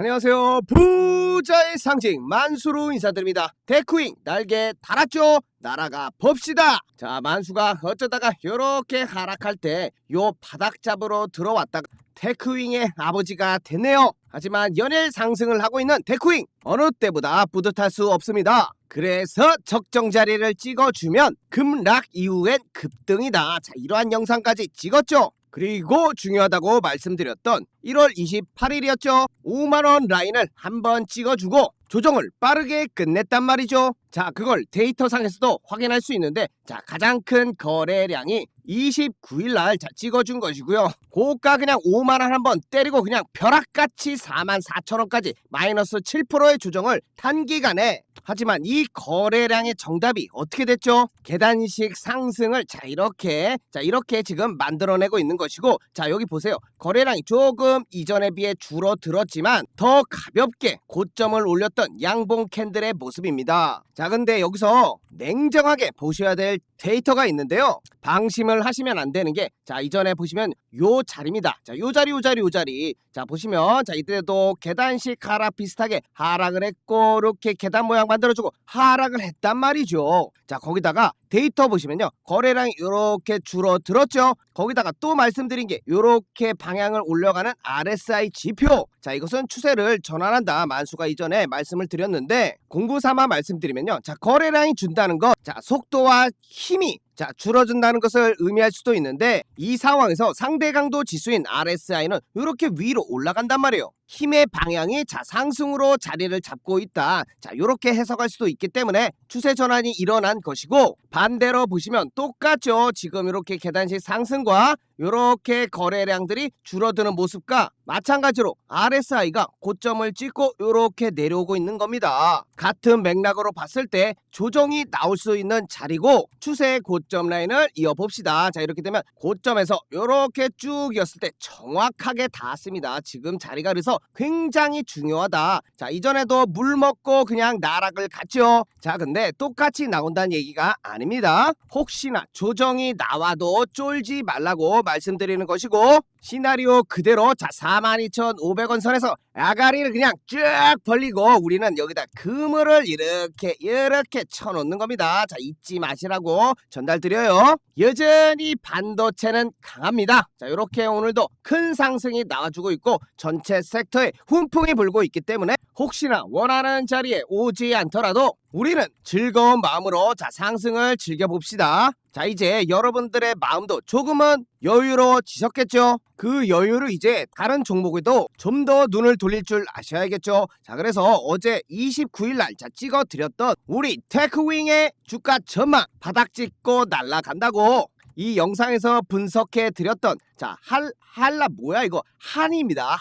안녕하세요. 부자의 상징 만수로 인사드립니다. 데크윙 날개 달았죠? 날아가 봅시다. 자, 만수가 어쩌다가 요렇게 하락할 때 요 바닥 잡으러 들어왔다가 데크윙의 아버지가 됐네요. 하지만 연일 상승을 하고 있는 데크윙 어느 때보다 뿌듯할 수 없습니다. 그래서 적정 자리를 찍어주면 급락 이후엔 급등이다. 자, 이러한 영상까지 찍었죠. 그리고 중요하다고 말씀드렸던 1월 28일이었죠. 5만원 라인을 한번 찍어주고 조정을 빠르게 끝냈단 말이죠. 자, 그걸 데이터상에서도 확인할 수 있는데, 자, 가장 큰 거래량이 29일날 찍어준 것이고요. 고가 그냥 5만원 한번 때리고 그냥 벼락같이 44,000원까지 마이너스 7%의 조정을 단기간에. 하지만 이 거래량의 정답이 어떻게 됐죠? 계단식 상승을 이렇게 지금 만들어내고 있는 것이고, 자, 여기 보세요. 거래량이 조금 이전에 비해 줄어들었지만 더 가볍게 고점을 올렸던 양봉 캔들의 모습입니다. 자, 근데 여기서 냉정하게 보셔야 될 데이터가 있는데요. 방심을 하시면 안 되는 게, 자, 이전에 보시면 요 자리입니다. 자, 요 자리. 자, 보시면, 자, 이때도 계단식 하락 비슷하게 하락을 했고, 이렇게 계단 모양 만들어주고 하락을 했단 말이죠. 자, 거기다가 데이터 보시면요. 거래량이 이렇게 줄어들었죠. 거기다가 또 말씀드린 게 이렇게 방향을 올려가는 RSI 지표. 자, 이것은 추세를 전환한다. 만수가 이전에 말씀을 드렸는데, 공부 삼아 말씀드리면요. 자, 거래량이 준다는 것, 자, 속도와 힘이 줄어든다는 것을 의미할 수도 있는데, 이 상황에서 상대 강도 지수인 RSI는 이렇게 위로 올라간단 말이에요. 힘의 방향이 상승으로 자리를 잡고 있다. 자, 이렇게 해석할 수도 있기 때문에 추세 전환이 일어난 것이고, 반대로 보시면 똑같죠. 지금 이렇게 계단식 상승과 이렇게 거래량들이 줄어드는 모습과 마찬가지로 RSI가 고점을 찍고 이렇게 내려오고 있는 겁니다. 같은 맥락으로 봤을 때 조정이 나올 수 있는 자리고, 추세의 고점 라인을 이어봅시다. 자, 이렇게 되면 고점에서 이렇게 쭉 이었을 때 정확하게 닿았습니다. 지금 자리가 그래서 굉장히 중요하다. 자, 이전에도 물 먹고 그냥 나락을 갔죠. 자, 근데 똑같이 나온다는 얘기가 아닙니다. 혹시나 조정이 나와도 쫄지 말라고 말씀드리는 것이고, 시나리오 그대로 42,500원 선에서 아가리를 그냥 쭉 벌리고 우리는 여기다 그물을 이렇게 쳐놓는 겁니다. 자, 잊지 마시라고 전달드려요. 여전히 반도체는 강합니다. 자, 이렇게 오늘도 큰 상승이 나와주고 있고 전체 섹터에 훈풍이 불고 있기 때문에 혹시나 원하는 자리에 오지 않더라도 우리는 즐거운 마음으로 상승을 즐겨봅시다. 자, 이제 여러분들의 마음도 조금은 여유로워지셨겠죠? 그 여유를 이제 다른 종목에도 좀 더 눈을 돌릴 줄 아셔야겠죠? 자, 그래서 어제 29일날 찍어드렸던 우리 테크윙의 주가 전망 바닥 찍고 날아간다고 이 영상에서 분석해 드렸던, 자, 한라 뭐야 이거, 한입니다.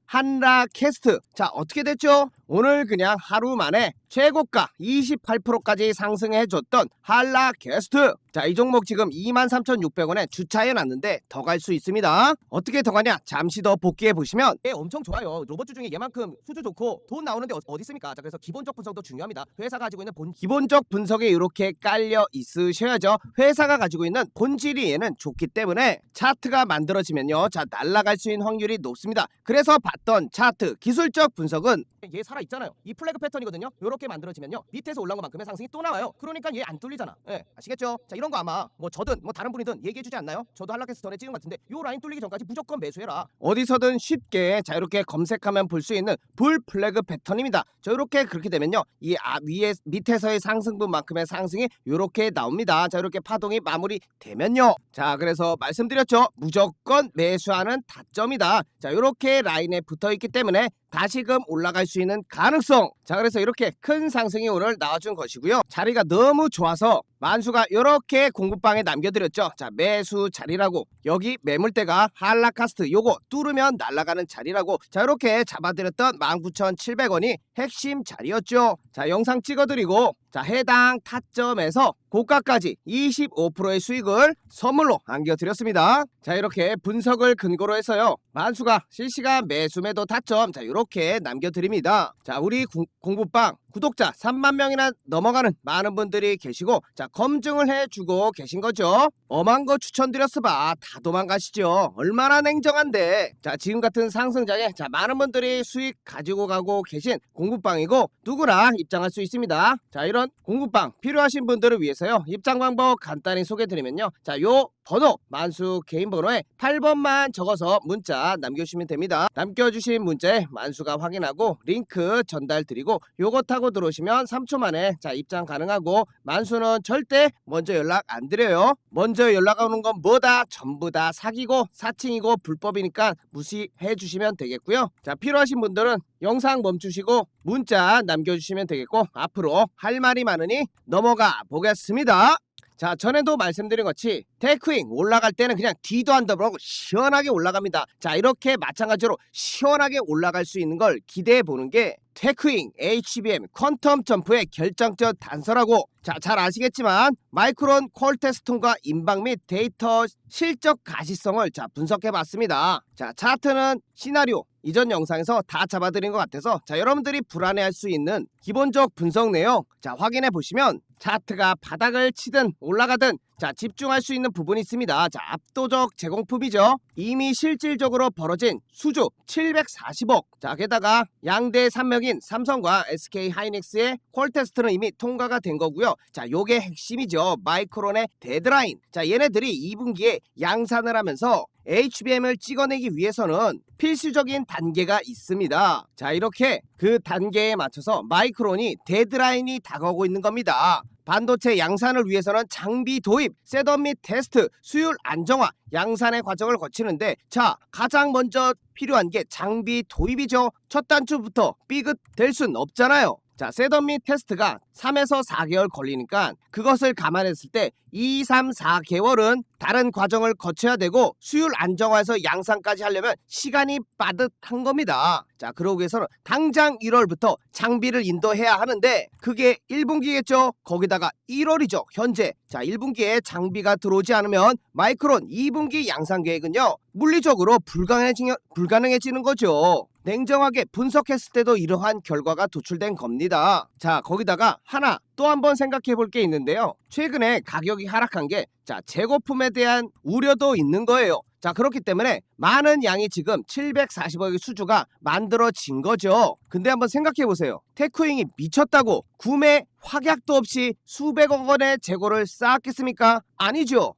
한라 캐스트. 자, 어떻게 됐죠? 오늘 그냥 하루 만에 최고가 28%까지 상승해줬던 한라 캐스트. 자, 이 종목 지금 23,600원에 주차해놨는데 더 갈 수 있습니다. 어떻게 더 가냐? 잠시 더 복귀해 보시면 엄청 좋아요. 로봇주 중에 얘만큼 수주 좋고 돈 나오는데 어디 있습니까? 자, 그래서 기본적 분석도 중요합니다. 회사가 가지고 있는 기본적 분석에 이렇게 깔려 있으셔야죠. 회사가 가지고 있는 본질이 얘는 좋기 때문에 차트가 만들어지면요, 자, 날아갈 수 있는 확률이 높습니다. 그래서 봤던 차트 기술적 분석은 얘 살아있잖아요. 이 플래그 패턴이거든요. 이렇게 만들어지면요, 밑에서 올라온 것만큼의 상승이 또 나와요. 그러니까 얘 안 뚫리잖아. 예, 아시겠죠? 자, 이런 거 아마 저든 다른 분이든 얘기해주지 않나요? 저도 한라캐스트 전에 찍은 것 같은데 요 라인 뚫리기 전까지 무조건 매수해라. 어디서든 쉽게 이렇게 검색하면 볼 수 있는 불 플래그 패턴입니다. 자, 이렇게 그렇게 되면요, 이 위에 밑에서의 상승분만큼의 상승이 이렇게 나옵니다. 자, 이렇게 파동이 마무리되면요, 자, 그래서 말씀드렸죠. 무조건 매수하는 타점이다. 자, 이렇게 라인에 붙어있기 때문에 다시금 올라갈 수 있는 가능성. 자, 그래서 이렇게 큰 상승이 오늘 나와준 것이고요. 자리가 너무 좋아서 만수가 이렇게 공부방에 남겨드렸죠. 자, 매수 자리라고, 여기 매물대가 한라카스트 요거 뚫으면 날아가는 자리라고, 자, 이렇게 잡아드렸던 19,700원이 핵심 자리였죠. 자, 영상 찍어드리고, 자, 해당 타점에서 고가까지 25%의 수익을 선물로 안겨드렸습니다. 자, 이렇게 분석을 근거로 해서요, 만수가 실시간 매수 매도 타점, 자, 이렇게 남겨드립니다. 자, 우리 공부방 구독자 3만 명이나 넘어가는 많은 분들이 계시고, 자, 검증을 해주고 계신 거죠. 엄한 거 추천드렸어봐 다 도망가시죠. 얼마나 냉정한데. 자, 지금 같은 상승장에 많은 분들이 수익 가지고 가고 계신 공부방이고 누구나 입장할 수 있습니다. 자, 이런 공부방 필요하신 분들을 위해서요, 입장 방법 간단히 소개드리면요, 자, 요 번호 만수 개인 번호에 8번만 적어서 문자 남겨주시면 됩니다. 남겨주신 문자에 만수가 확인하고 링크 전달 드리고 요거 타고 들어오시면 3초 만에 입장 가능하고, 만수는 절대 먼저 연락 안 드려요. 먼저 연락 오는 건 뭐다? 전부 다 사기고 사칭이고 불법이니까 무시해 주시면 되겠고요. 자, 필요하신 분들은 영상 멈추시고 문자 남겨주시면 되겠고, 앞으로 할 말이 많으니 넘어가 보겠습니다. 자, 전에도 말씀드린 것이 테크윙 올라갈 때는 그냥 뒤도 안 더불고 시원하게 올라갑니다. 자, 이렇게 마찬가지로 시원하게 올라갈 수 있는 걸 기대해 보는 게 테크윙, HBM, 퀀텀 점프의 결정적 단서라고. 자, 잘 아시겠지만 마이크론 퀄테스톤과 인방 및 데이터 실적 가시성을 분석해 봤습니다. 자, 차트는 시나리오 이전 영상에서 다 잡아드린 것 같아서 여러분들이 불안해할 수 있는 기본적 분석 내용 확인해 보시면 차트가 바닥을 치든 올라가든 집중할 수 있는 부분이 있습니다. 자, 압도적 제공품이죠. 이미 실질적으로 벌어진 수주 740억. 자, 게다가 양대 산맥인 삼성과 SK 하이닉스의 퀄테스트는 이미 통과가 된 거고요. 자, 요게 핵심이죠. 마이크론의 데드라인. 자, 얘네들이 2분기에 양산을 하면서 HBM을 찍어내기 위해서는 필수적인 단계가 있습니다. 자, 이렇게 그 단계에 맞춰서 마이크론이 데드라인이 다가오고 있는 겁니다. 반도체 양산을 위해서는 장비 도입, 셋업 및 테스트, 수율 안정화, 양산의 과정을 거치는데, 자, 가장 먼저 필요한 게 장비 도입이죠. 첫 단추부터 삐끗될 순 없잖아요. 자, 셋업 및 테스트가 3에서 4개월 걸리니까 그것을 감안했을 때 2, 3, 4개월은 다른 과정을 거쳐야 되고, 수율 안정화에서 양산까지 하려면 시간이 빠듯한 겁니다. 자, 그러기 위해서는 당장 1월부터 장비를 인도해야 하는데 그게 1분기겠죠. 거기다가 1월이죠 현재. 자, 1분기에 장비가 들어오지 않으면 마이크론 2분기 양산 계획은요 물리적으로 불가능해지는 거죠. 냉정하게 분석했을 때도 이러한 결과가 도출된 겁니다. 자, 거기다가 하나 또 한 번 생각해 볼 게 있는데요. 최근에 가격이 하락한 게 재고품에 대한 우려도 있는 거예요. 자, 그렇기 때문에 많은 양이 지금 740억의 수주가 만들어진 거죠. 근데 한번 생각해 보세요. 테크윙이 미쳤다고 구매 확약도 없이 수백억 원의 재고를 쌓았겠습니까? 아니죠.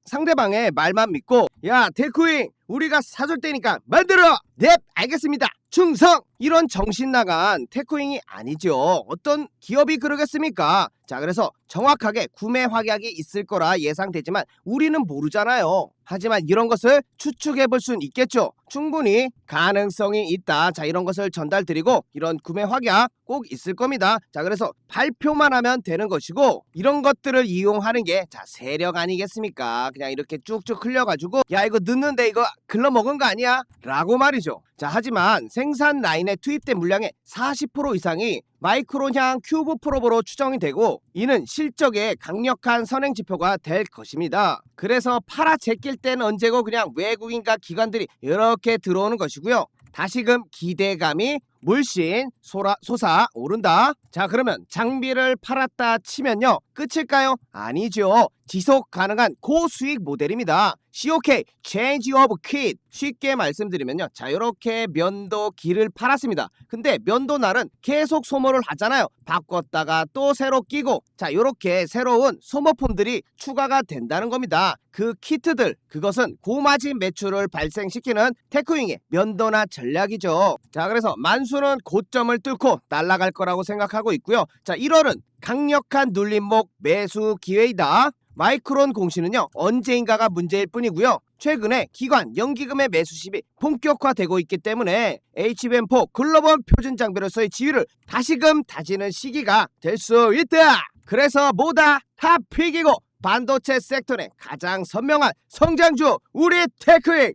상대방의 말만 믿고 야, 테크윙 우리가 사줄 테니까 만들어! 넵, 알겠습니다. 충성! 이런 정신 나간 테크윙이 아니죠. 어떤 기업이 그러겠습니까? 자, 그래서 정확하게 구매 확약이 있을 거라 예상되지만 우리는 모르잖아요. 하지만 이런 것을 추측해 볼 수는 있겠죠. 충분히 가능성이 있다. 자, 이런 것을 전달드리고 이런 구매 확약 꼭 있을 겁니다. 자, 그래서 발표만 하면 되는 것이고, 이런 것들을 이용하는 게 세력 아니겠습니까? 그냥 이렇게 쭉쭉 흘려가지고 야, 이거 늦는데 이거 글러먹은 거 아니야? 라고 말이죠. 자, 하지만 생산 라인에 투입된 물량의 40% 이상이 마이크론향 큐브 프로브로 추정이 되고, 이는 실적의 강력한 선행지표가 될 것입니다. 그래서 팔아 제낄 때는 언제고 그냥 외국인과 기관들이 이렇게 들어오는 것이고요. 다시금 기대감이 물씬 솟아오른다. 자, 그러면 장비를 팔았다 치면요 끝일까요? 아니죠. 지속 가능한 고수익 모델입니다. COK, Change of Kit. 쉽게 말씀드리면요, 자, 이렇게 면도기를 팔았습니다. 근데 면도날은 계속 소모를 하잖아요. 바꿨다가 또 새로 끼고, 자, 이렇게 새로운 소모품들이 추가가 된다는 겁니다. 그 키트들, 그것은 고마진 매출을 발생시키는 테크윙의 면도나 전략이죠. 자, 그래서 만수는 고점을 뚫고 날아갈 거라고 생각하고 있고요. 자, 1월은 강력한 눌림목 매수 기회이다. 마이크론 공시는요 언제인가가 문제일 뿐이고요. 최근에 기관 연기금의 매수심이 본격화되고 있기 때문에 HBM4 글로벌 표준 장비로서의 지위를 다시금 다지는 시기가 될 수 있다. 그래서 뭐다? 탑픽이고 반도체 섹터의 가장 선명한 성장주 우리 테크윙.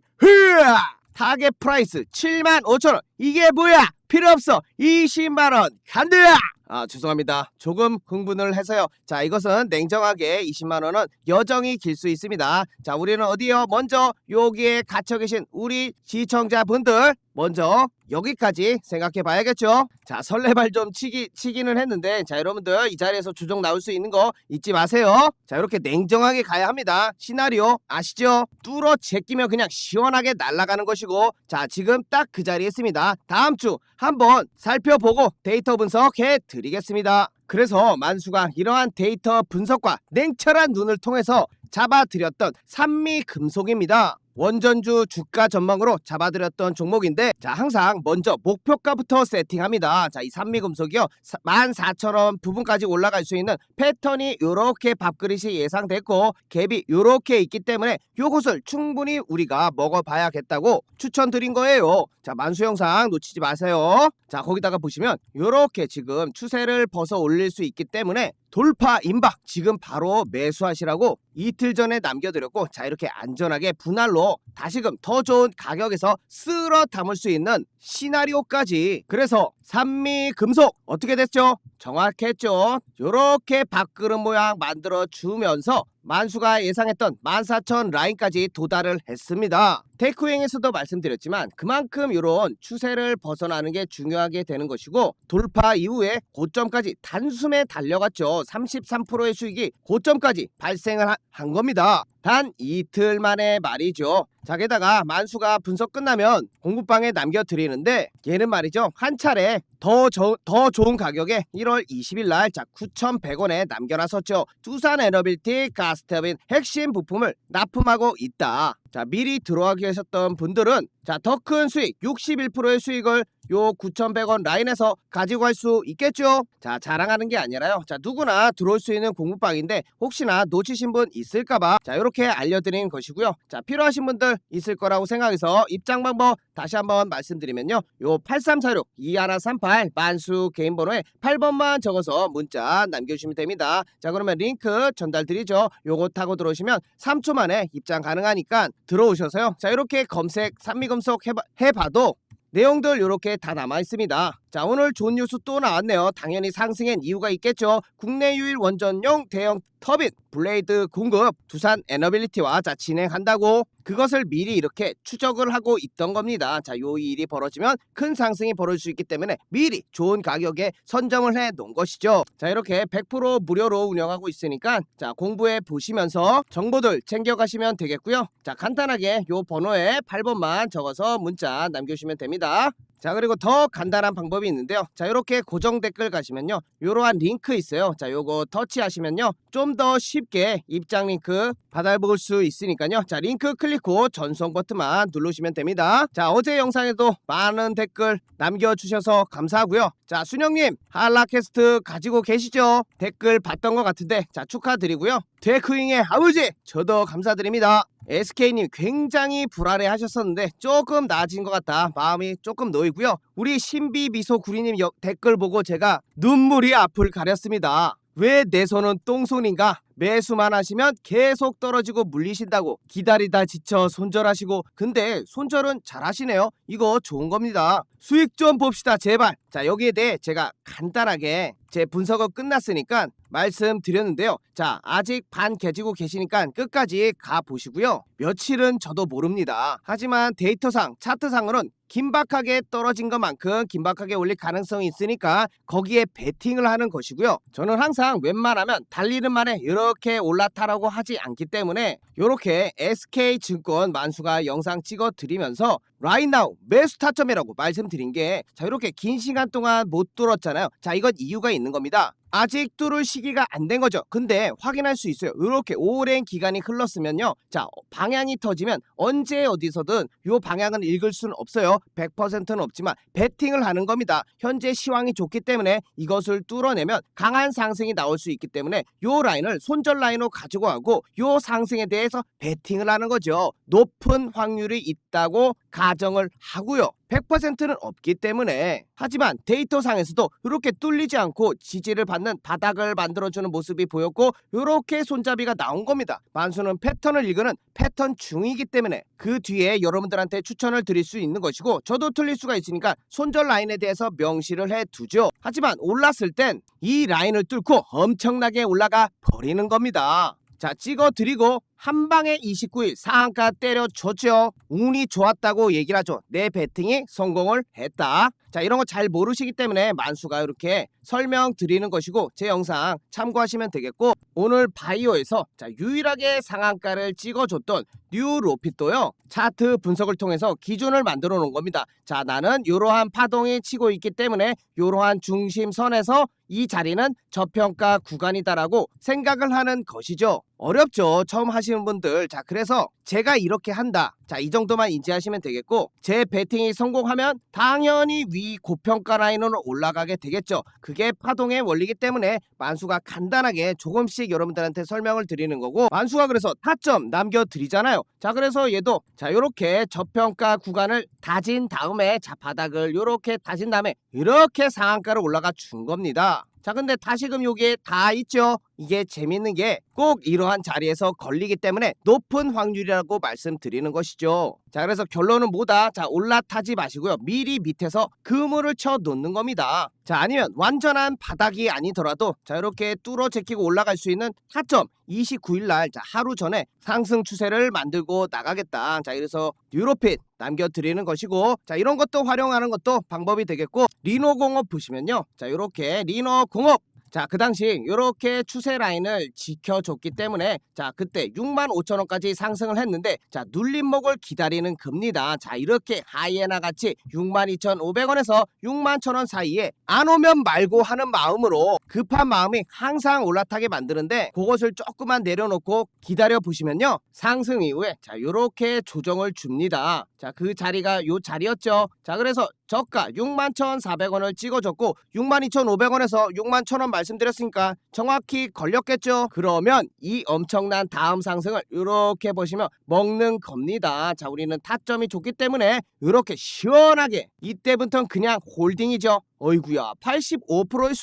타겟 프라이스 75,000원. 이게 뭐야? 필요 없어. 20만원 간다. 아, 죄송합니다. 조금 흥분을 해서요. 자, 이것은 냉정하게 20만원은 여정이 길 수 있습니다. 자, 우리는 어디요? 먼저 여기에 갇혀 계신 우리 시청자분들 먼저 여기까지 생각해 봐야겠죠. 자, 설레발 좀 치기는 했는데, 자, 여러분들 이 자리에서 조정 나올 수 있는 거 잊지 마세요. 자, 이렇게 냉정하게 가야 합니다. 시나리오 아시죠? 뚫어 제끼면 그냥 시원하게 날아가는 것이고, 자, 지금 딱 그 자리에 있습니다. 다음 주 한번 살펴보고 데이터 분석해 드리겠습니다. 그래서 만수가 이러한 데이터 분석과 냉철한 눈을 통해서 잡아드렸던 산미금속입니다. 원전주 주가 전망으로 잡아드렸던 종목인데, 자, 항상 먼저 목표가부터 세팅합니다. 자, 이 산미금속이요 14,000원 부분까지 올라갈 수 있는 패턴이 요렇게 밥그릇이 예상됐고 갭이 요렇게 있기 때문에 요것을 충분히 우리가 먹어봐야겠다고 추천드린 거예요. 자, 만수 영상 놓치지 마세요. 자, 거기다가 보시면 요렇게 지금 추세를 벗어 올릴 수 있기 때문에 돌파 임박 지금 바로 매수하시라고 이틀 전에 남겨드렸고, 자, 이렇게 안전하게 분할로 다시금 더 좋은 가격에서 쓸어 담을 수 있는 시나리오까지. 그래서 산미금속 어떻게 됐죠? 정확했죠? 요렇게 밥그릇 모양 만들어 주면서 만수가 예상했던 14,000 라인까지 도달을 했습니다. 테크윙에서도 말씀드렸지만 그만큼 이런 추세를 벗어나는 게 중요하게 되는 것이고, 돌파 이후에 고점까지 단숨에 달려갔죠. 33%의 수익이 고점까지 발생을 한 겁니다. 단 이틀 만에 말이죠. 자, 게다가 만수가 분석 끝나면 공부방에 남겨드리는데, 얘는 말이죠, 한 차례 더 좋은 가격에 1월 20일 날, 자, 9,100원에 남겨놨었죠. 두산에너빌티 가스터빈 핵심 부품을 납품하고 있다. 자, 미리 들어가기 하셨던 분들은 자, 더 큰 수익 61%의 수익을 요 9,100원 라인에서 가지고 갈 수 있겠죠. 자, 자랑하는 게 아니라요, 자, 누구나 들어올 수 있는 공부방인데 혹시나 놓치신 분 있을까봐 자, 이렇게 알려드린 것이고요. 자, 필요하신 분들 있을 거라고 생각해서 입장 방법 다시 한번 말씀드리면요, 요 8346 2138 만수 개인 번호에 8번만 적어서 문자 남겨주시면 됩니다. 자, 그러면 링크 전달 드리죠. 요거 타고 들어오시면 3초 만에 입장 가능하니까 들어오셔서요, 자, 이렇게 검색 산미금속 해봐도 내용들 이렇게 다 남아 있습니다. 자, 오늘 좋은 뉴스 또 나왔네요. 당연히 상승엔 이유가 있겠죠. 국내 유일 원전용 대형 터빈 블레이드 공급 두산에너빌리티와 자, 진행한다고 그것을 미리 이렇게 추적을 하고 있던 겁니다. 자, 요 일이 벌어지면 큰 상승이 벌어질 수 있기 때문에 미리 좋은 가격에 선점을 해 놓은 것이죠. 자, 이렇게 100% 무료로 운영하고 있으니까 자, 공부해 보시면서 정보들 챙겨 가시면 되겠고요. 자, 간단하게 요 번호에 8번만 적어서 문자 남겨주시면 됩니다. 자, 그리고 더 간단한 방법이 있는데요. 자, 이렇게 고정 댓글 가시면요, 요러한 링크 있어요. 자, 요거 터치하시면요, 좀 더 쉽게 입장 링크 받아볼 수 있으니까요. 자, 링크 클릭 후 전송 버튼만 누르시면 됩니다. 자, 어제 영상에도 많은 댓글 남겨주셔서 감사하고요. 자, 순영님 한라캐스트 가지고 계시죠? 댓글 봤던 것 같은데 자, 축하드리고요. 테크윙의 아버지 저도 감사드립니다. SK님 굉장히 불안해 하셨었는데 조금 나아진 것 같다. 마음이 조금 놓이고요. 우리 신비미소구리님 댓글 보고 제가 눈물이 앞을 가렸습니다. 왜 내 손은 똥손인가? 매수만 하시면 계속 떨어지고 물리신다고 기다리다 지쳐 손절하시고, 근데 손절은 잘하시네요. 이거 좋은 겁니다. 수익 좀 봅시다 제발. 자, 여기에 대해 제가 간단하게 제 분석은 끝났으니까 말씀드렸는데요. 자, 아직 반 개지고 계시니까 끝까지 가보시고요. 며칠은 저도 모릅니다. 하지만 데이터상 차트상으로는 긴박하게 떨어진 것만큼 긴박하게 올릴 가능성이 있으니까 거기에 베팅을 하는 것이고요. 저는 항상 웬만하면 달리는 말에 이렇게 올라타라고 하지 않기 때문에 이렇게 SK증권 만수가 영상 찍어 드리면서 right now 매수 타점이라고 말씀드린 게, 자, 이렇게 긴 시간 동안 못 뚫었잖아요. 자, 이건 이유가 있는 겁니다. 아직 뚫을 시기가 안 된 거죠. 근데 확인할 수 있어요. 이렇게 오랜 기간이 흘렀으면요, 자, 방향이 터지면 언제 어디서든 요 방향은 읽을 수는 없어요. 100%는 없지만 베팅을 하는 겁니다. 현재 시황이 좋기 때문에 이것을 뚫어내면 강한 상승이 나올 수 있기 때문에 요 라인을 손절 라인으로 가지고 가고 요 상승에 대해서 베팅을 하는 거죠. 높은 확률이 있다고 가정을 하고요. 100%는 없기 때문에. 하지만 데이터상에서도 이렇게 뚫리지 않고 지지를 받는 바닥을 만들어주는 모습이 보였고 이렇게 손잡이가 나온 겁니다. 만수는 패턴을 읽는 패턴 중이기 때문에 그 뒤에 여러분들한테 추천을 드릴 수 있는 것이고, 저도 틀릴 수가 있으니까 손절 라인에 대해서 명시를 해두죠. 하지만 올랐을 땐 이 라인을 뚫고 엄청나게 올라가 버리는 겁니다. 자, 찍어드리고 한 방에 29일 상한가 때려줬죠. 운이 좋았다고 얘기를 하죠. 내 배팅이 성공을 했다. 자, 이런 거 잘 모르시기 때문에 만수가 이렇게 설명드리는 것이고 제 영상 참고하시면 되겠고, 오늘 바이오에서 자, 유일하게 상한가를 찍어줬던 뉴로핏도요, 차트 분석을 통해서 기준을 만들어 놓은 겁니다. 자, 나는 이러한 파동이 치고 있기 때문에 이러한 중심선에서 이 자리는 저평가 구간이다라고 생각을 하는 것이죠. 어렵죠, 처음 하시는 분들. 자, 그래서 제가 이렇게 한다. 자, 이 정도만 인지하시면 되겠고, 제 배팅이 성공하면 당연히 위 고평가 라인으로 올라가게 되겠죠. 그게 파동의 원리이기 때문에 만수가 간단하게 조금씩 여러분들한테 설명을 드리는 거고, 만수가 그래서 타점 남겨드리잖아요. 자, 그래서 얘도 자, 요렇게 저평가 구간을 다진 다음에 자, 바닥을 요렇게 다진 다음에 이렇게 상한가로 올라가 준 겁니다. 자, 근데 다시금 요게 다 있죠. 이게 재밌는 게 꼭 이러한 자리에서 걸리기 때문에 높은 확률이라고 말씀드리는 것이죠. 자, 그래서 결론은 뭐다? 자, 올라타지 마시고요, 미리 밑에서 그물을 쳐 놓는 겁니다. 자, 아니면 완전한 바닥이 아니더라도 자, 이렇게 뚫어 제끼고 올라갈 수 있는 타점 29일날 자, 하루 전에 상승 추세를 만들고 나가겠다. 자, 그래서 뉴로핏 남겨드리는 것이고, 자, 이런 것도 활용하는 것도 방법이 되겠고, 리노공업 보시면요, 자, 이렇게 리노공업 자, 그 당시 이렇게 추세 라인을 지켜줬기 때문에 자, 그때 65,000원까지 상승을 했는데 자, 눌림목을 기다리는 겁니다. 자, 이렇게 하이에나 같이 62,500원에서 61,000원 사이에 안 오면 말고 하는 마음으로, 급한 마음이 항상 올라타게 만드는데 그것을 조금만 내려놓고 기다려 보시면요, 상승 이후에 자, 이렇게 조정을 줍니다. 자, 그 자리가 요 자리였죠. 자, 그래서 저가 61,400원을 찍어줬고 62,500원에서 61,000원 말씀드렸으니까 정확히 걸렸겠죠. 그러면 이 엄청난 다음 상승을 이렇게 보시면 먹는 겁니다. 자, 우리는 타점이 좋기 때문에 이렇게 시원하게 이때부터는 그냥 홀딩이죠. 어이구야, 85%의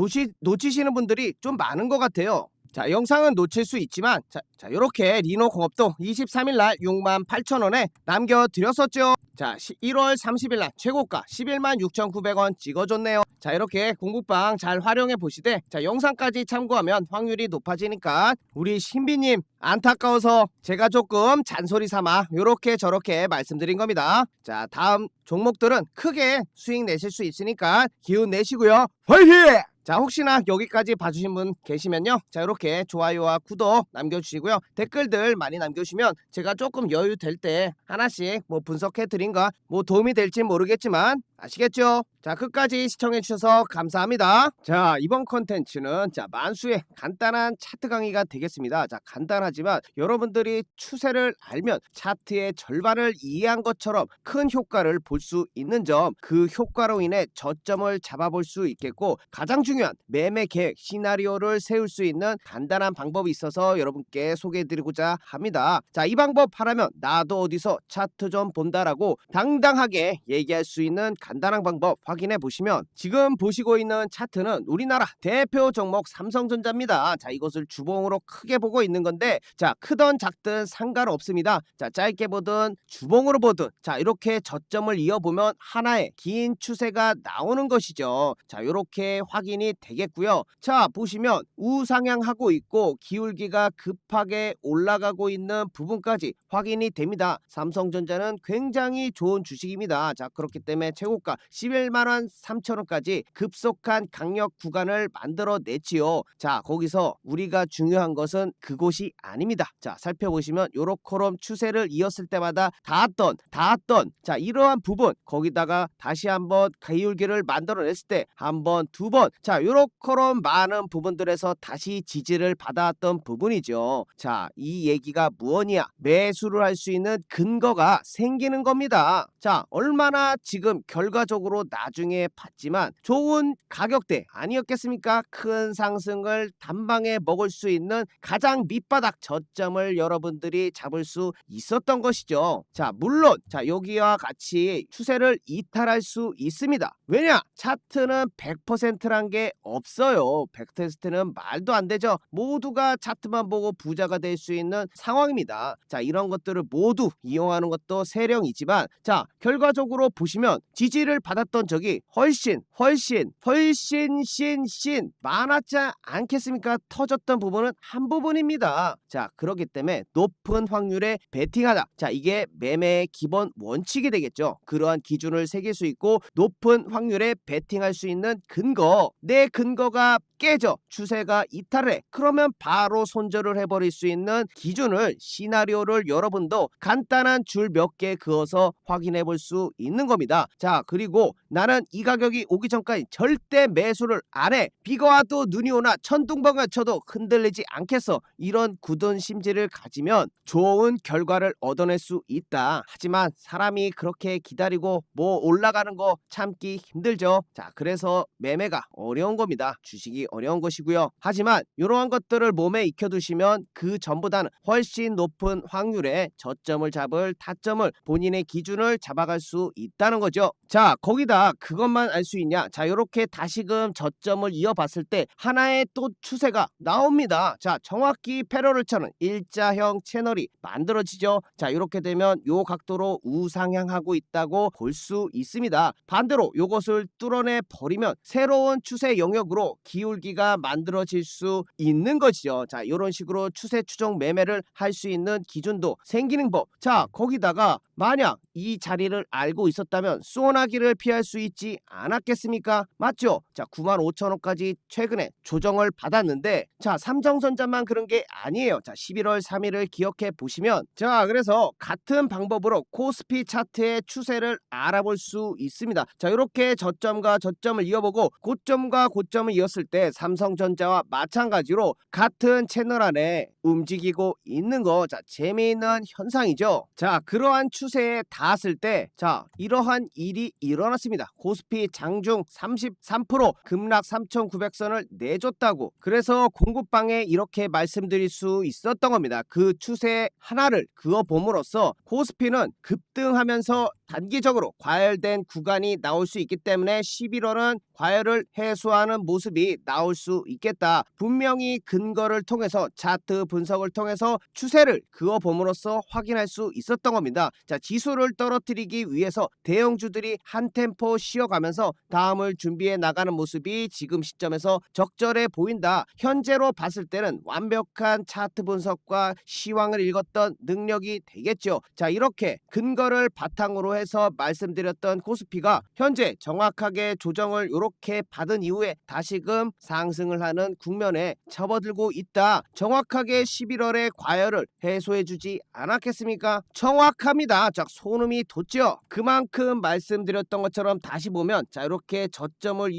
수익 놓치시는 분들이 좀 많은 것 같아요. 자, 영상은 놓칠 수 있지만 자, 이렇게 리노공업도 23일날 68,000원에 남겨드렸었죠. 자, 1월 30일날 최고가 116,900원 찍어줬네요. 자, 이렇게 공부방 잘 활용해 보시되 자, 영상까지 참고하면 확률이 높아지니까 우리 신비님 안타까워서 제가 조금 잔소리 삼아 요렇게 저렇게 말씀드린 겁니다. 자, 다음 종목들은 크게 수익 내실 수 있으니까 기운 내시고요. 화이팅! 자, 혹시나 여기까지 봐주신 분 계시면요, 자, 이렇게 좋아요와 구독 남겨주시고요, 댓글들 많이 남겨주시면 제가 조금 여유 될 때 하나씩 뭐 분석해 드린 거 뭐 도움이 될지 모르겠지만 아시겠죠? 자, 끝까지 시청해주셔서 감사합니다. 자, 이번 컨텐츠는 자, 만수의 간단한 차트 강의가 되겠습니다. 자, 간단하지만 여러분들이 추세를 알면 차트의 절반을 이해한 것처럼 큰 효과를 볼 수 있는 점, 그 효과로 인해 저점을 잡아볼 수 있겠고, 가장 중요한 매매 계획 시나리오를 세울 수 있는 간단한 방법이 있어서 여러분께 소개해드리고자 합니다. 자, 이 방법 하라면 나도 어디서 차트 좀 본다라고 당당하게 얘기할 수 있는 간단한 방법 확인해 보시면, 지금 보시고 있는 차트는 우리나라 대표 종목 삼성전자입니다. 자, 이것을 주봉으로 크게 보고 있는 건데 자, 크든 작든 상관없습니다. 자, 짧게 보든 주봉으로 보든 자, 이렇게 저점을 이어보면 하나의 긴 추세가 나오는 것이죠. 자, 이렇게 확인이 되겠고요. 자, 보시면 우상향하고 있고 기울기가 급하게 올라가고 있는 부분까지 확인이 됩니다. 삼성전자는 굉장히 좋은 주식입니다. 자, 그렇기 때문에 최고가 11만 3천원까지 급속한 강력 구간을 만들어냈지요. 자, 거기서 우리가 중요한 것은 그곳이 아닙니다. 자, 살펴보시면 요렇게럼 추세를 이었을 때마다 닿았던 자, 이러한 부분, 거기다가 다시 한번 기울기를 만들어냈을 때 한 번, 두 번, 자, 요렇게럼 많은 부분들에서 다시 지지를 받아왔던 부분이죠. 자, 이 얘기가 무엇이냐? 매수를 할 수 있는 근거가 생기는 겁니다. 자, 얼마나 지금 결과적으로 나중에 봤지만 좋은 가격대 아니었겠습니까? 큰 상승을 단방에 먹을 수 있는 가장 밑바닥 저점을 여러분들이 잡을 수 있었던 것이죠. 자, 물론 자, 여기와 같이 추세를 이탈할 수 있습니다. 왜냐? 차트는 100%란 게 없어요. 100%는 말도 안 되죠. 모두가 차트만 보고 부자가 될 수 있는 상황입니다. 자, 이런 것들을 모두 이용하는 것도 세령이지만 자, 결과적으로 보시면 지지 지지를 받았던 적이 훨씬 많았지 않겠습니까? 터졌던 부분은 한 부분입니다. 자, 그렇기 때문에 높은 확률에 베팅하다. 자, 이게 매매의 기본 원칙이 되겠죠. 그러한 기준을 새길 수 있고 높은 확률에 베팅할 수 있는 근거, 내 근거가 깨져 추세가 이탈해, 그러면 바로 손절을 해버릴 수 있는 기준을, 시나리오를 여러분도 간단한 줄 몇 개 그어서 확인해 볼 수 있는 겁니다. 자, 그리고 나는 이 가격이 오기 전까지 절대 매수를 안 해, 비가 와도 눈이 오나 천둥번개가 쳐도 흔들리지 않겠어, 이런 굳은 심지를 가지면 좋은 결과를 얻어낼 수 있다. 하지만 사람이 그렇게 기다리고 뭐 올라가는 거 참기 힘들죠. 자, 그래서 매매가 어려운 겁니다. 주식이 어려운 것이고요. 하지만 이러한 것들을 몸에 익혀두시면 그 전보다는 훨씬 높은 확률에 저점을 잡을 타점을, 본인의 기준을 잡아갈 수 있다는 거죠. 자, 거기다 그것만 알 수 있냐? 자, 이렇게 다시금 저점을 이어봤을 때 하나의 또 추세가 나옵니다. 자, 정확히 패러를 쳐는 일자형 채널이 만들어지죠. 자, 이렇게 되면 요 각도로 우상향하고 있다고 볼 수 있습니다. 반대로 요것을 뚫어내 버리면 새로운 추세 영역으로 기울기가 만들어질 수 있는 것이죠. 자, 이런 식으로 추세 추종 매매를 할 수 있는 기준도 생기는 법. 자, 거기다가 만약 이 자리를 알고 있었다면 소나기를 피할 수 있지 않았겠습니까? 맞죠? 자, 95,000원까지 최근에 조정을 받았는데, 자, 삼성전자만 그런 게 아니에요. 자, 11월 3일을 기억해 보시면, 자, 그래서 같은 방법으로 코스피 차트의 추세를 알아볼 수 있습니다. 자, 이렇게 저점과 저점을 이어보고 고점과 고점을 이었을 때 삼성전자와 마찬가지로 같은 채널 안에 움직이고 있는 거, 자, 재미있는 현상이죠. 자, 그러한 추세에 닿았을 때, 자, 이러한 일이 일어났습니다. 코스피 장중 33% 급락 3,900선을 내줬다고. 그래서 공급방에 이렇게 말씀드릴 수 있었던 겁니다. 그 추세 하나를 그어봄으로써 코스피는 급등하면서 단기적으로 과열된 구간이 나올 수 있기 때문에 11월은 과열을 해소하는 모습이 나올 수 있겠다. 분명히 근거를 통해서, 차트 분석을 통해서 추세를 그어봄으로써 확인할 수 있었던 겁니다. 자, 지수를 떨어뜨리기 위해서 대형주들이 한 템포 쉬어가면서 다음을 준비해 나가는 모습이 지금 시점에서 적절해 보인다. 현재로 봤을 때는 완벽한 차트 분석과 시황을 읽었던 능력이 되겠죠. 자, 이렇게 근거를 바탕으로 해서 말씀드렸던 코스피가 현재 정확하게 조정을 이렇게 받은 이후에 다시금 상승을 하는 국면에 접어들고 있다. 정확하게 11월의 과열을 해소해주지 않았겠습니까? 정확합니다. 자, 소름이 돋죠. 그만큼 말씀드렸던 것처럼 다시 보면, 자, 이렇게 저점을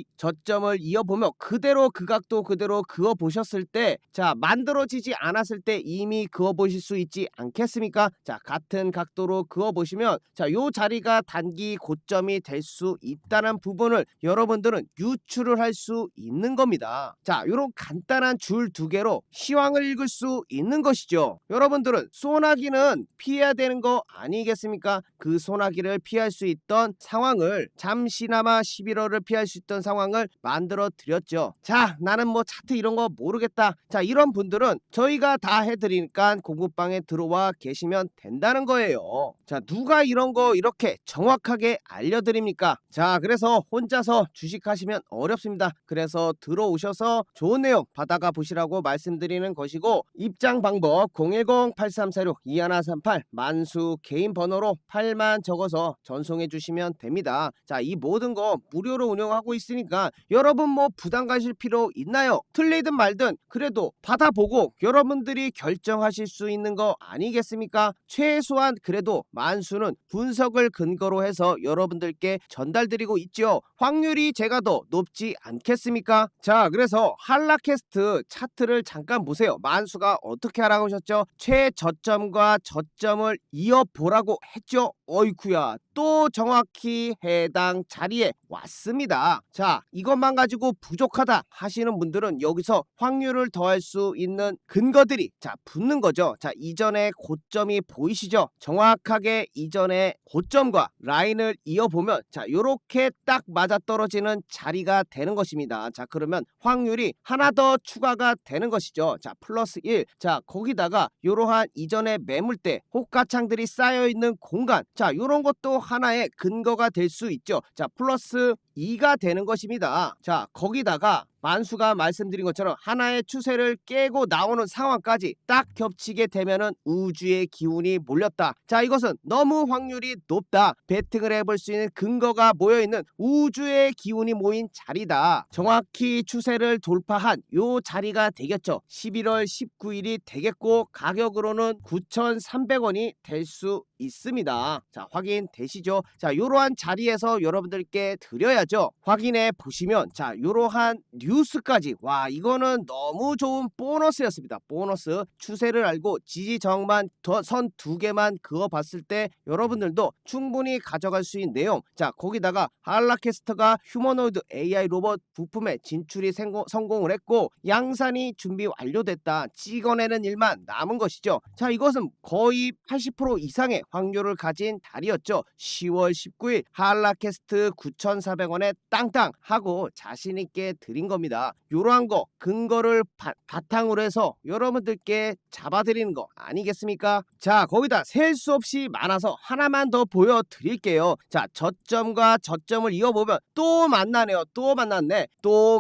이어보며 그대로 그 각도 그대로 그어 보셨을 때, 자, 만들어지지 않았을 때 이미 그어 보실 수 있지 않겠습니까? 자, 같은 각도로 그어 보시면, 자, 요 자리가 단기 고점이 될 수 있다는 부분을 여러분들은 유추를 할 수 있는 겁니다. 자, 요런 간단한 줄 두 개로 시황을 읽을 수 있는 것이죠. 여러분들은 소나기는 피해야 되는 거 아니겠습니까? 그 소나기를 피할 수 있던 상황을, 잠시나마 11월을 피할 수 있던 상황을 만들어 드렸죠. 자, 나는 뭐 차트 이런 거 모르겠다. 자, 이런 분들은 저희가 다 해드리니까 공부방에 들어와 계시면 된다는 거예요. 자, 누가 이런 거 이렇게 정확하게 알려드립니까? 자, 그래서 혼자서 주식하시면 어렵습니다. 그래서 들어오셔서 좋은 내용 받아가 보시라고 말씀드리는 것이고, 입장 방법 010-8346-2138 만수 개인 번호로 8만 적어서 전송해 주시면 됩니다. 자, 이 모든 거 무료로 운영하고 있으니까 여러분 뭐 부담 가실 필요 있나요? 틀리든 말든 그래도 받아보고 여러분들이 결정하실 수 있는 거 아니겠습니까? 최소한 그래도 만수는 분석을 근거로 해서 여러분들께 전달드리고 있죠. 확률이 제가 더 높지 않겠습니까? 자, 그래서 한라캐스트 차트를 잠깐 보세요. 만수가 어떻게 하라고 하셨죠? 최저점과 저점을 이어보라고 했죠. 어이쿠야, 또 정확히 해당 자리에 왔습니다. 자, 이것만 가지고 부족하다 하시는 분들은 여기서 확률을 더할 수 있는 근거들이, 자, 붙는 거죠. 자, 이전의 고점이 보이시죠? 정확하게 이전의 고점과 라인을 이어보면, 자, 요렇게 딱 맞아떨어지는 자리가 되는 것입니다. 자, 그러면 확률이 하나 더 추가가 되는 것이죠. 자, 플러스 1. 자, 거기다가 요러한 이전의 매물대, 호가창들이 쌓여있는 공간, 자, 자, 요런 것도 하나의 근거가 될 수 있죠. 자, 플러스 2가 되는 것입니다. 자, 거기다가 만수가 말씀드린 것처럼 하나의 추세를 깨고 나오는 상황까지 딱 겹치게 되면은 우주의 기운이 몰렸다. 자, 이것은 너무 확률이 높다. 베팅을 해볼 수 있는 근거가 모여있는 우주의 기운이 모인 자리다. 정확히 추세를 돌파한 요 자리가 되겠죠. 11월 19일이 되겠고 가격으로는 9,300원이 될 수 있습니다. 자, 확인되시죠? 자, 요러한 자리에서 여러분들께 드려야죠. 확인해 보시면 자, 요러한 뉴스까지, 와, 이거는 너무 좋은 보너스였습니다. 보너스. 추세를 알고 지지저항만 선 두 개만 그어봤을 때 여러분들도 충분히 가져갈 수 있는 내용. 자, 거기다가 할라캐스터가 휴머노이드 AI 로봇 부품에 진출이 성공을 했고 양산이 준비 완료됐다. 찍어내는 일만 남은 것이죠. 자, 이것은 거의 80% 이상의 확률을 가진 달이었죠. 10월 19일 할라캐스트 9,400원에 땅땅 하고 자신있게 드린 겁니다. 요러한 거 근거를 바탕으로 해서 여러분들께 잡아드리는 거 아니겠습니까? 자, 거기다 셀 수 없이 많아서 하나만 더 보여드릴게요. 자, 저점과 저점을 이어보면 또 만나네요. 또 만났네. 또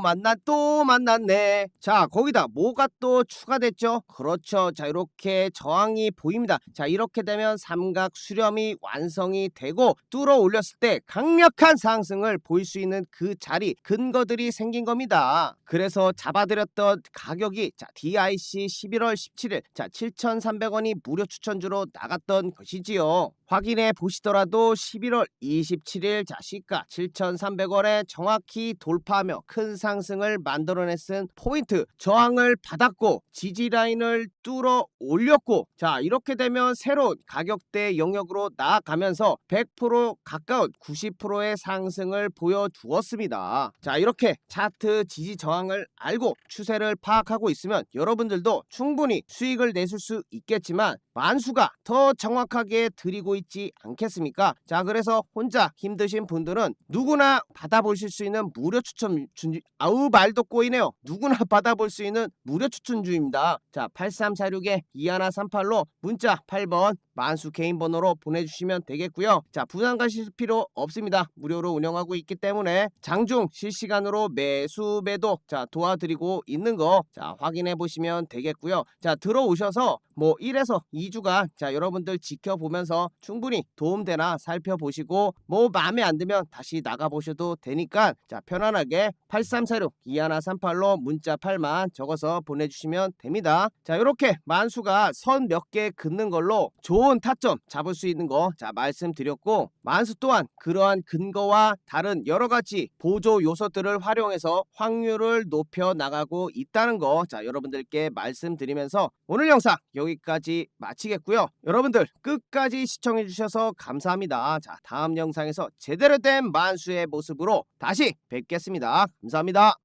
만났네. 자, 거기다 뭐가 또 추가됐죠? 그렇죠. 자, 이렇게 저항이 보입니다. 자, 이렇게 되면 삼각 수렴이 완성이 되고 뚫어 올렸을 때 강력한 상승을 보일 수 있는 그 자리 근거들이 생긴 겁니다. 그래서 잡아드렸던 가격이 자, DIC 11월 17일 자, 7,300원이 무료 추천주로 나갔던 것이지요. 확인해 보시더라도 11월 27일 자, 시가 7,300원에 정확히 돌파하며 큰 상승을 만들어냈은 포인트 저항을 받았고 지지라인을 뚫어 올렸고, 자, 이렇게 되면 새로운 가격대 영역으로 나아가면서 100% 가까운 90%의 상승을 보여주었습니다. 자, 이렇게 차트 지지 저항을 알고 추세를 파악하고 있으면 여러분들도 충분히 수익을 내실 수 있겠지만 만수가 더 정확하게 드리고 있지 않겠습니까? 자, 그래서 혼자 힘드신 분들은 누구나 받아보실 수 있는 무료 추천 아우 말도 꼬이네요. 누구나 받아볼 수 있는 무료 추천주입니다. 자, 8346-2138로 문자 8번 만수 개인 번호로 보내주시면 되겠고요. 자, 부담 가실 필요 없습니다. 무료로 운영하고 있기 때문에 장중 실시간으로 매수 매도 자, 도와드리고 있는 거 자, 확인해 보시면 되겠고요. 자, 들어오셔서 뭐 1에서 2주간 자, 여러분들 지켜보면서 충분히 도움되나 살펴보시고 뭐 마음에 안 들면 다시 나가보셔도 되니까 자, 편안하게 8346-2138로 문자 8만 적어서 보내주시면 됩니다. 자, 이렇게 만수가 선 몇 개 긋는 걸로 좋은 타점 잡을 수 있는 거 자, 말씀드렸고 만수 또한 그러한 근거와 다른 여러가지 보조 요소들을 활용해서 확률을 높여 나가고 있다는 거 자, 여러분들께 말씀드리면서 오늘 영상 여기까지 마치겠고요. 여러분들 끝까지 시청해 주셔서 감사합니다. 자, 다음 영상에서 제대로 된 만수의 모습으로 다시 뵙겠습니다. 감사합니다.